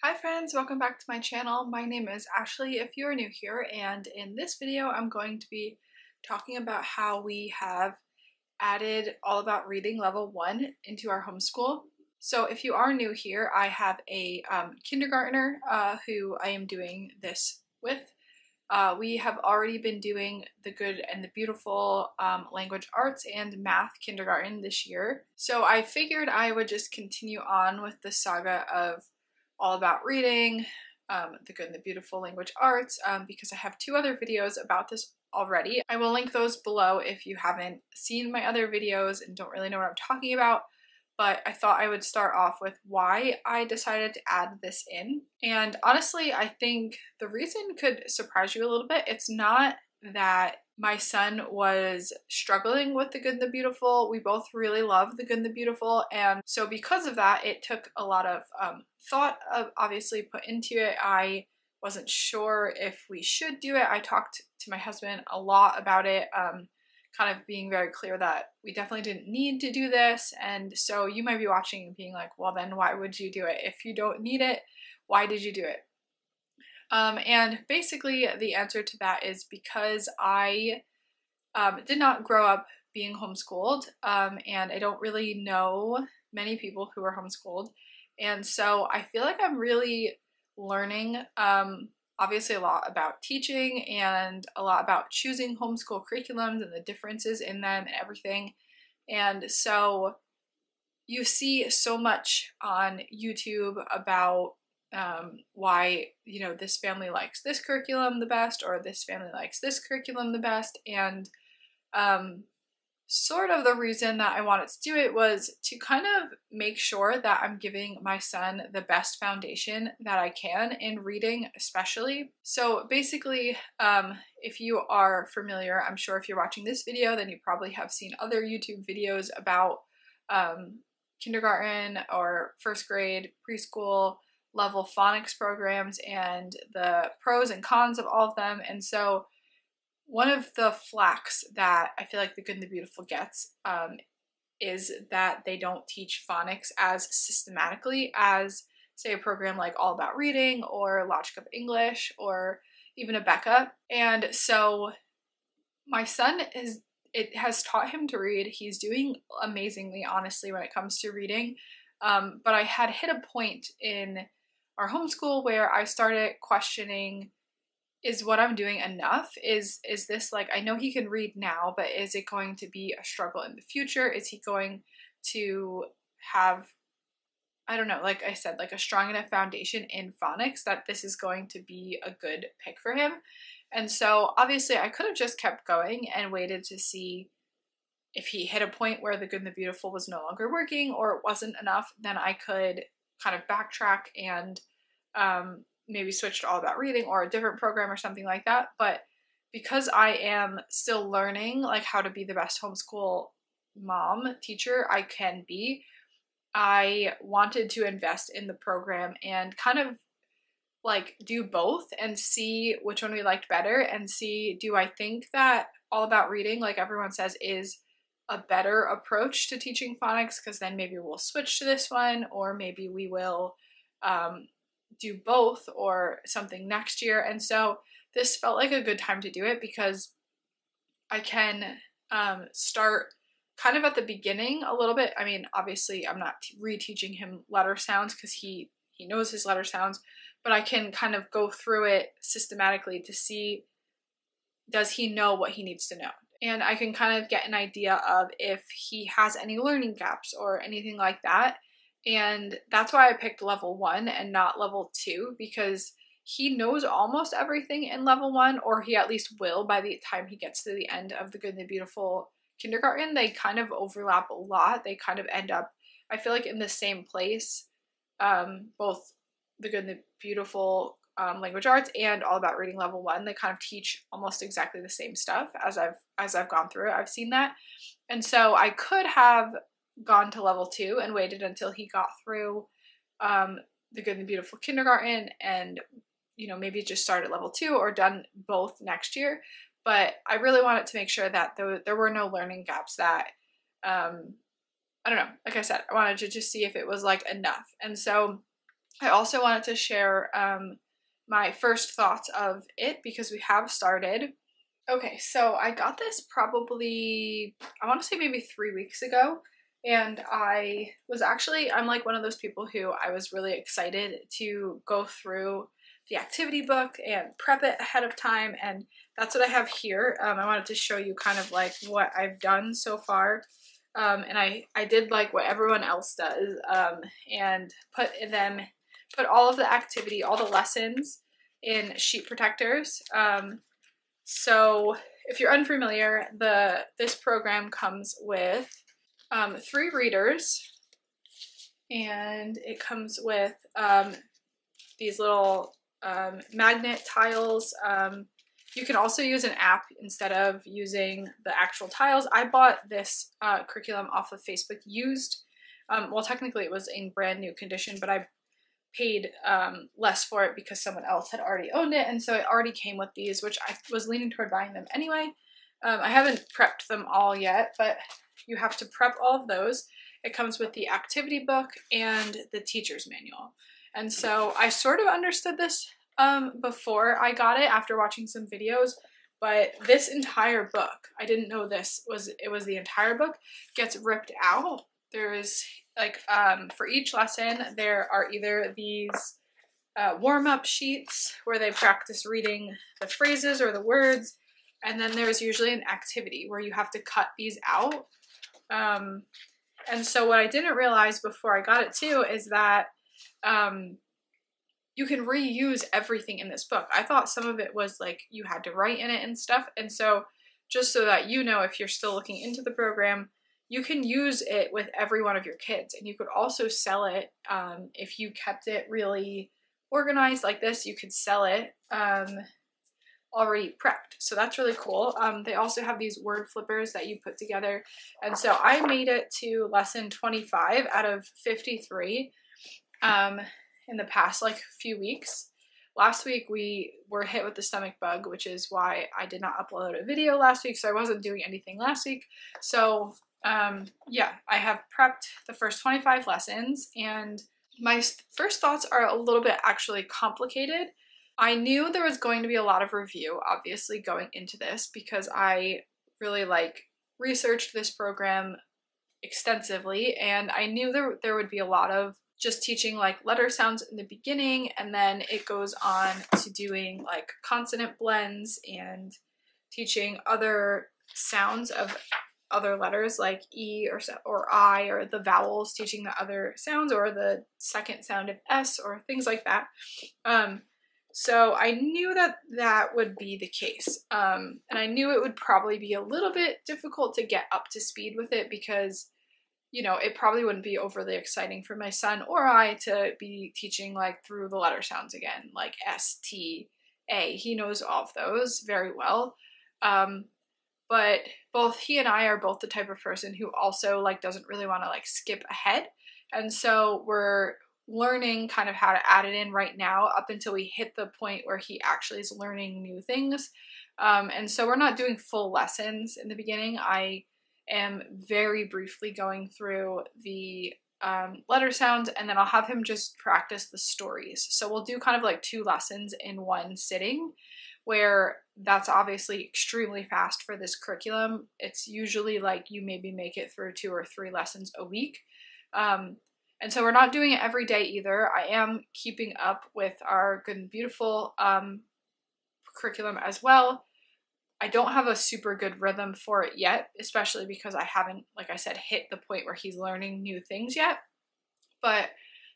Hi friends, welcome back to my channel. My name is Ashley if you're new here, and in this video I'm going to be talking about how we have added All About Reading Level 1 into our homeschool. So if you are new here, I have a kindergartner who I am doing this with. We have already been doing the Good and the Beautiful language arts and math kindergarten this year. So I figured I would just continue on with the saga of All About Reading, the Good and the Beautiful language arts, because I have two other videos about this already. I will link those below if you haven't seen my other videos and don't really know what I'm talking about. But I thought I would start off with why I decided to add this in. And honestly, I think the reason could surprise you a little bit. It's not that my son was struggling with the Good and the Beautiful. We both really love the Good and the Beautiful, and so because of that, it took a lot of thought obviously put into it. I wasn't sure if we should do it. I talked to my husband a lot about it, kind of being very clear that we definitely didn't need to do this. And so you might be watching and being like, well then why would you do it? If you don't need it, why did you do it? And basically the answer to that is because I did not grow up being homeschooled, and I don't really know many people who are homeschooled. And so I feel like I'm really learning obviously a lot about teaching and a lot about choosing homeschool curriculums and the differences in them and everything. And so you see so much on YouTube about why, you know, this family likes this curriculum the best or this family likes this curriculum the best. And sort of the reason that I wanted to do it was to kind of make sure that I'm giving my son the best foundation that I can in reading especially. So basically, if you are familiar, I'm sure if you're watching this video, then you probably have seen other YouTube videos about kindergarten or first grade, preschool level phonics programs and the pros and cons of all of them. And so one of the flacks that I feel like the Good and the Beautiful gets is that they don't teach phonics as systematically as, say, a program like All About Reading or Logic of English or even Abeka. And so my son it has taught him to read. He's doing amazingly, honestly, when it comes to reading. But I had hit a point in our homeschool where I started questioning, is what I'm doing enough? Is this, like, I know he can read now, but is it going to be a struggle in the future? Is he going to have, I don't know, like I said, like a strong enough foundation in phonics that this is going to be a good pick for him? And so obviously I could have just kept going and waited to see if he hit a point where the Good and the Beautiful was no longer working or it wasn't enough. Then I could kind of backtrack and maybe switch to All About Reading or a different program or something like that. But because I am still learning like how to be the best homeschool mom teacher I can be, I wanted to invest in the program and kind of like do both and see which one we liked better and see, do I think that All About Reading, like everyone says, is a better approach to teaching phonics, because then maybe we'll switch to this one, or maybe we will do both or something next year. And so this felt like a good time to do it because I can start kind of at the beginning a little bit. I mean, obviously I'm not reteaching him letter sounds because he knows his letter sounds, but I can kind of go through it systematically to see, does he know what he needs to know? And I can kind of get an idea of if he has any learning gaps or anything like that. And that's why I picked level 1 and not level 2, because he knows almost everything in level 1, or he at least will by the time he gets to the end of the Good and the Beautiful kindergarten. They kind of overlap a lot. They kind of end up, I feel like, in the same place. Both the Good and the Beautiful language arts and All About Reading level 1, they kind of teach almost exactly the same stuff as I've gone through it. I've seen that. And so I could have gone to level 2 and waited until he got through the Good and the Beautiful kindergarten and, you know, maybe just start at level 2 or done both next year. But I really wanted to make sure that there were no learning gaps that, I don't know, like I said, I wanted to just see if it was like enough. And so I also wanted to share my first thoughts of it because we have started. Okay, so I got this probably, I want to say maybe 3 weeks ago. And I'm like one of those people who I was really excited to go through the activity book and prep it ahead of time. And that's what I have here. I wanted to show you kind of like what I've done so far. And I did like what everyone else does, and put all of the activity, all the lessons in sheet protectors. So if you're unfamiliar, this program comes with 3 readers, and it comes with these little magnet tiles. You can also use an app instead of using the actual tiles. I bought this curriculum off of Facebook used. Well, technically it was in brand new condition, but I paid less for it because someone else had already owned it, and so it already came with these, which I was leaning toward buying them anyway. I haven't prepped them all yet, but you have to prep all of those. It comes with the activity book and the teacher's manual. And so I sort of understood this before I got it after watching some videos, but this entire book, I didn't know it was the entire book, gets ripped out. There is like, for each lesson, there are either these warm-up sheets where they practice reading the phrases or the words, and then there's usually an activity where you have to cut these out. And so what I didn't realize before I got it too is that you can reuse everything in this book. I thought some of it was like you had to write in it and stuff, and so just so that you know, if you're still looking into the program, you can use it with every one of your kids, and you could also sell it. If you kept it really organized like this, you could sell it already prepped. So that's really cool. They also have these word flippers that you put together. And so I made it to lesson 25 out of 53 in the past like few weeks. Last week we were hit with the stomach bug, which is why I did not upload a video last week. So I wasn't doing anything last week. So yeah, I have prepped the first 25 lessons, and my first thoughts are a little bit actually complicated. I knew there was going to be a lot of review, obviously, going into this because I really researched this program extensively, and I knew there would be a lot of just teaching like letter sounds in the beginning, and then it goes on to doing like consonant blends and teaching other sounds of other letters like E or I, or the vowels, teaching the other sounds or the second sound of S or things like that. So I knew that would be the case. And I knew it would probably be a little bit difficult to get up to speed with it because, you know, it probably wouldn't be overly exciting for my son or I to be teaching like through the letter sounds again, like S, T, A. He knows all of those very well. But both he and I are both the type of person who also like doesn't really want to like skip ahead. And so we're learning kind of how to add it in right now up until we hit the point where he actually is learning new things. And so we're not doing full lessons in the beginning. I am very briefly going through the letter sounds, and then I'll have him just practice the stories. So we'll do kind of like 2 lessons in one sitting, where that's obviously extremely fast for this curriculum. It's usually like you maybe make it through 2 or 3 lessons a week. And so we're not doing it every day either. I am keeping up with our Good and Beautiful curriculum as well. I don't have a super good rhythm for it yet, especially because I haven't, like I said, hit the point where he's learning new things yet. But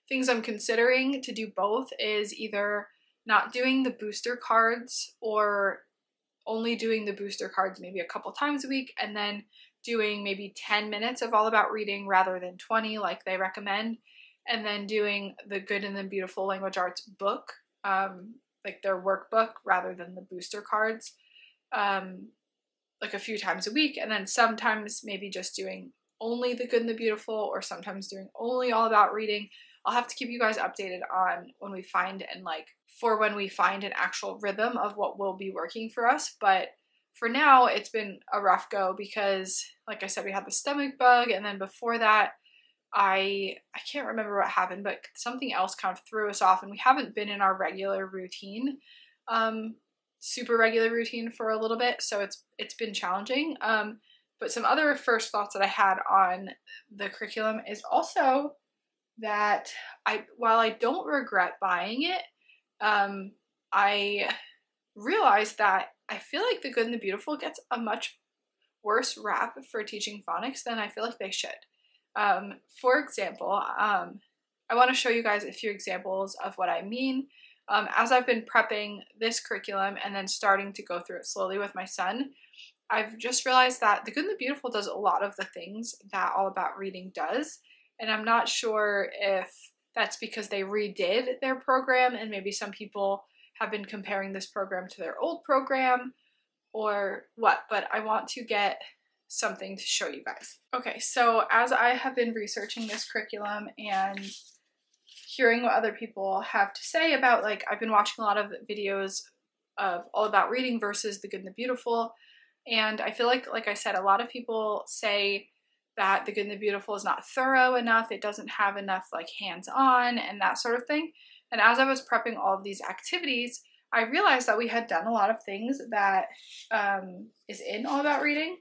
things I'm considering to do both is either not doing the booster cards or only doing the booster cards maybe a couple times a week, and then doing maybe 10 minutes of All About Reading rather than 20 like they recommend, and then doing the Good and the Beautiful Language Arts book, like their workbook rather than the booster cards, like a few times a week, and then sometimes maybe just doing only the Good and the Beautiful, or sometimes doing only All About Reading. I'll have to keep you guys updated on when we find an actual rhythm of what will be working for us. But for now, it's been a rough go because, like I said, we had the stomach bug, and then before that, I can't remember what happened, but something else kind of threw us off, and we haven't been in our regular routine, super regular routine for a little bit, so it's been challenging. But some other first thoughts that I had on the curriculum is also that while I don't regret buying it, I realized that I feel like The Good and the Beautiful gets a much worse rap for teaching phonics than I feel like they should. For example, I want to show you guys a few examples of what I mean. As I've been prepping this curriculum and then starting to go through it slowly with my son, I've just realized that The Good and the Beautiful does a lot of the things that All About Reading does, and I'm not sure if that's because they redid their program and maybe some people have been comparing this program to their old program or what, but I want to get something to show you guys. Okay, so as I have been researching this curriculum and hearing what other people have to say about, like, I've been watching a lot of videos of All About Reading versus The Good and the Beautiful, and I feel like I said, a lot of people say that The Good and the Beautiful is not thorough enough, it doesn't have enough like hands-on and that sort of thing. And as I was prepping all of these activities, I realized that we had done a lot of things that is in All About Reading.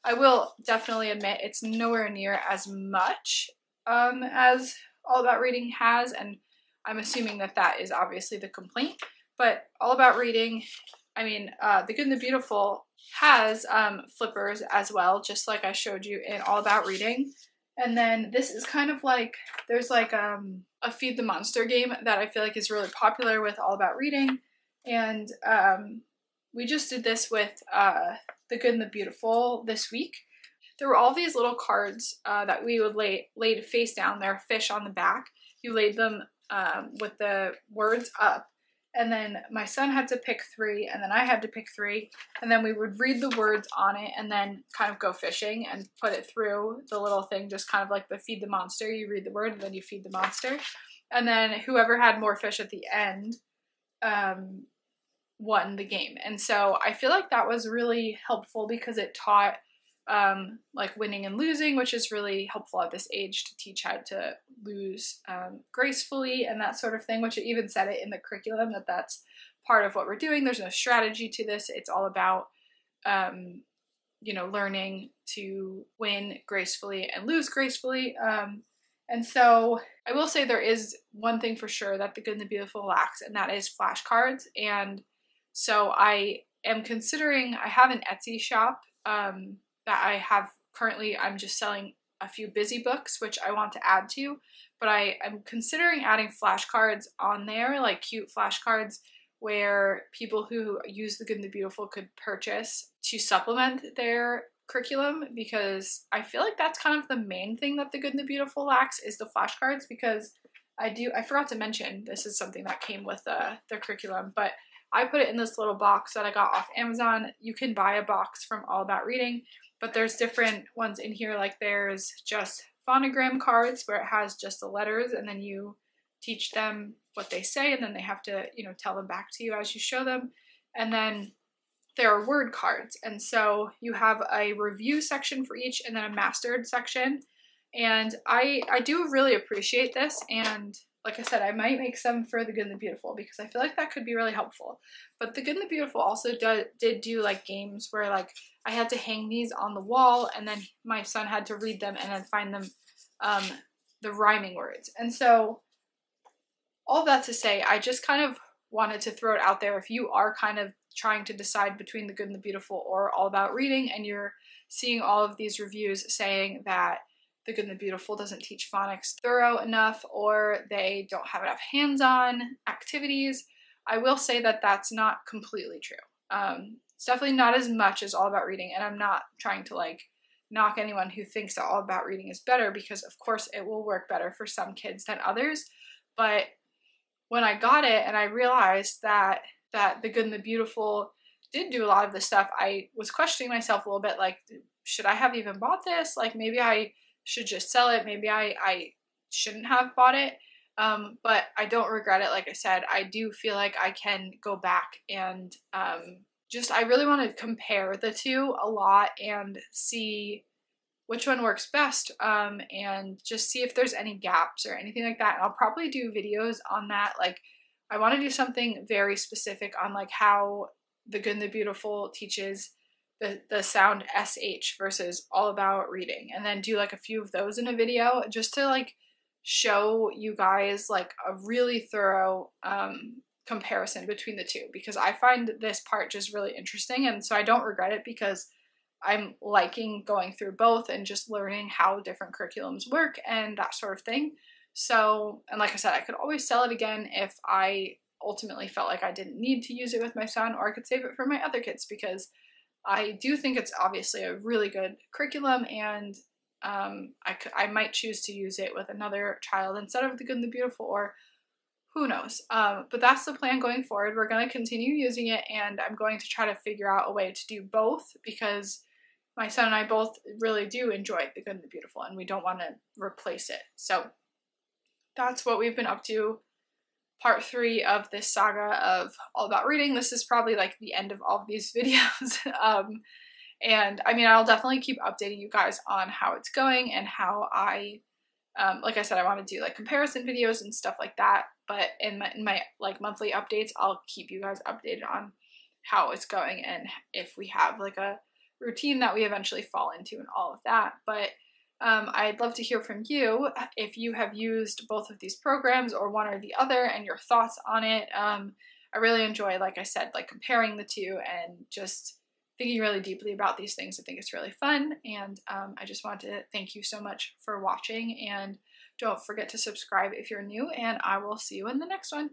I will definitely admit it's nowhere near as much as All About Reading has, and I'm assuming that that is obviously the complaint. But All About Reading, I mean, The Good and the Beautiful has flippers as well, just like I showed you in All About Reading. And then this is kind of like, there's like a Feed the Monster game that I feel like is really popular with All About Reading. And we just did this with The Good and the Beautiful this week. There were all these little cards that we would laid face down. There are fish on the back. You laid them with the words up. And then my son had to pick 3, and then I had to pick 3, and then we would read the words on it and then kind of go fishing and put it through the little thing, just kind of like the Feed the Monster. You read the word and then you feed the monster. And then whoever had more fish at the end won the game. And so I feel like that was really helpful because it taught like winning and losing, which is really helpful at this age to teach how to lose gracefully and that sort of thing, which it even said it in the curriculum that that's part of what we're doing. There's no strategy to this. It's all about, you know, learning to win gracefully and lose gracefully. And so I will say there is one thing for sure that The Good and the Beautiful lacks, and that is flashcards. And so I am considering, I have an Etsy shop that I have currently. I'm just selling a few busy books, which I want to add to, but I'm considering adding flashcards on there, like cute flashcards where people who use The Good and the Beautiful could purchase to supplement their curriculum, because I feel like that's kind of the main thing that The Good and the Beautiful lacks is the flashcards. Because I forgot to mention, this is something that came with the curriculum, but I put it in this little box that I got off Amazon. You can buy a box from All About Reading, but there's different ones in here. Like there's just phonogram cards where it has just the letters, and then you teach them what they say, and then they have to, you know, tell them back to you as you show them. And then there are word cards, and so you have a review section for each and then a mastered section. And I do really appreciate this, and like I said, I might make some for The Good and the Beautiful because I feel like that could be really helpful. But The Good and the Beautiful also did do like games where like I had to hang these on the wall, and then my son had to read them and then find them, the rhyming words. And so all that to say, I just kind of wanted to throw it out there. If you are kind of trying to decide between The Good and the Beautiful or All About Reading, and you're seeing all of these reviews saying that The Good and the Beautiful doesn't teach phonics thorough enough, or they don't have enough hands-on activities, I will say that that's not completely true. It's definitely not as much as All About Reading, and I'm not trying to like knock anyone who thinks that All About Reading is better, because of course it will work better for some kids than others. But when I got it and I realized that The Good and the Beautiful did do a lot of this stuff, I was questioning myself a little bit, like, should I have even bought this? Like, maybe I should just sell it. Maybe I shouldn't have bought it. But I don't regret it. Like I said, I do feel like I can go back and I really want to compare the two a lot and see which one works best, and just see if there's any gaps or anything like that. And I'll probably do videos on that. Like, I want to do something very specific on like how The Good and the Beautiful teaches the sound SH versus All About Reading, and then do like a few of those in a video just to like show you guys like a really thorough comparison between the two, because I find this part just really interesting, and so I don't regret it because I'm liking going through both and just learning how different curriculums work and that sort of thing. So, and like I said, I could always sell it again if I ultimately felt like I didn't need to use it with my son, or I could save it for my other kids, because I do think it's obviously a really good curriculum, and I might choose to use it with another child instead of The Good and the Beautiful, or who knows. But that's the plan going forward. We're going to continue using it, and I'm going to try to figure out a way to do both, because my son and I both really do enjoy The Good and the Beautiful, and we don't want to replace it. So that's what we've been up to. Part 3 of this saga of All About Reading. This is probably like the end of all of these videos. And I mean, I'll definitely keep updating you guys on how it's going and how I, like I said, I want to do like comparison videos and stuff like that. But in my like monthly updates, I'll keep you guys updated on how it's going and if we have like a routine that we eventually fall into and all of that. But I'd love to hear from you if you have used both of these programs or one or the other and your thoughts on it. I really enjoy, like I said, like comparing the two and just thinking really deeply about these things. I think it's really fun, and I just want to thank you so much for watching, and don't forget to subscribe if you're new, and I will see you in the next one.